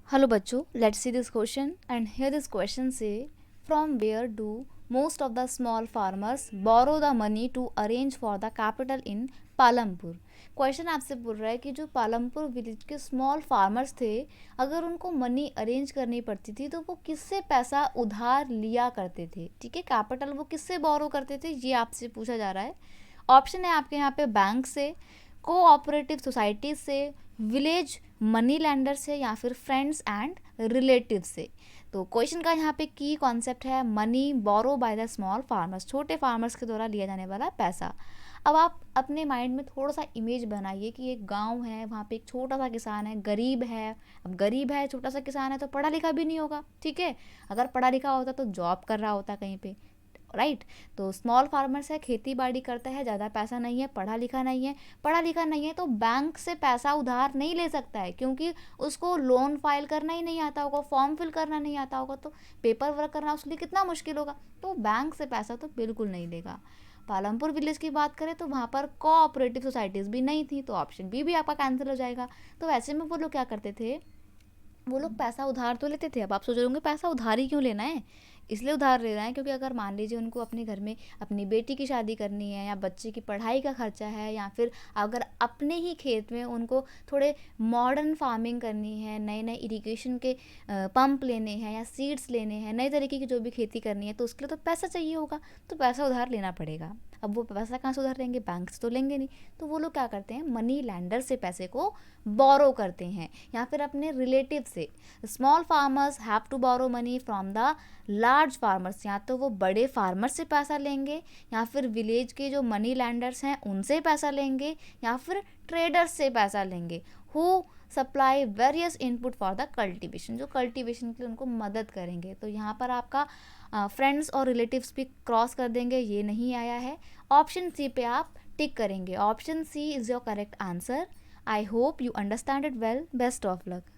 Hello बच्चों, let's see this question and here this question say from where do most of the small farmers borrow the money to arrange for the capital in Palampur. Question आपसे बोल रहा है कि जो Palampur village के small farmers थे, अगर उनको मनी अरेंज करनी पड़ती थी तो वो किससे पैसा उधार लिया करते थे। ठीक है, कैपिटल वो किससे बोरो करते थे, ये आपसे पूछा जा रहा है। ऑप्शन है आपके यहाँ पे बैंक से, कोऑपरेटिव सोसाइटी से, विलेज मनी लैंडर से या फिर फ्रेंड्स एंड रिलेटिव से। तो क्वेश्चन का यहाँ पे की कॉन्सेप्ट है money borrow by the small farmers, छोटे फार्मर्स के द्वारा लिया जाने वाला पैसा। अब आप अपने माइंड में थोड़ा सा इमेज बनाइए कि एक गांव है, वहाँ पे एक छोटा सा किसान है, गरीब है। अब गरीब है, छोटा सा किसान है, तो पढ़ा लिखा भी नहीं होगा। ठीक है, अगर पढ़ा लिखा होता तो जॉब कर रहा होता कहीं पे, राइट। तो स्मॉल फार्मर्स है, खेती बाड़ी करता है, ज़्यादा पैसा नहीं है, पढ़ा लिखा नहीं है। पढ़ा लिखा नहीं है तो बैंक से पैसा उधार नहीं ले सकता है, क्योंकि उसको लोन फाइल करना ही नहीं आता होगा, फॉर्म फिल करना नहीं आता होगा, तो पेपर वर्क करना उसके लिए कितना मुश्किल होगा। तो बैंक से पैसा तो बिल्कुल नहीं लेगा। पालमपुर विलेज की बात करें तो वहाँ पर कोऑपरेटिव सोसाइटीज़ भी नहीं थी, तो ऑप्शन बी भी आपका कैंसिल हो जाएगा। तो वैसे में वो लोग क्या करते थे, वो लोग पैसा उधार तो लेते थे। अब आप सोच रहे होंगे पैसा उधार ही क्यों लेना है, इसलिए उधार ले रहे हैं क्योंकि अगर मान लीजिए उनको अपने घर में अपनी बेटी की शादी करनी है, या बच्चे की पढ़ाई का खर्चा है, या फिर अगर अपने ही खेत में उनको थोड़े मॉडर्न फार्मिंग करनी है, नए नए इरिगेशन के पंप लेने हैं या सीड्स लेने हैं, नए तरीके की जो भी खेती करनी है, तो उसके लिए तो पैसा चाहिए होगा, तो पैसा उधार लेना पड़ेगा। अब वो पैसा कहाँ से उधार लेंगे, बैंक से तो लेंगे नहीं। तो वो लोग क्या करते हैं, मनी लैंडर से पैसे को बोरो करते हैं, या फिर अपने रिलेटिव से। Small farmers have to borrow money from the large farmers, या तो वो बड़े फार्मर से पैसा लेंगे, या फिर विलेज के जो मनी लैंडर्स हैं उनसे पैसा लेंगे, या फिर ट्रेडर्स से पैसा लेंगे who supply various input for the cultivation, जो कल्टिवेशन के लिए उनको मदद करेंगे। तो यहाँ पर आपका फ्रेंड्स और रिलेटिव्स भी क्रॉस कर देंगे, ये नहीं आया है। ऑप्शन सी पे आप टिक करेंगे, option C is your correct answer. I hope you understand it well. Best of luck.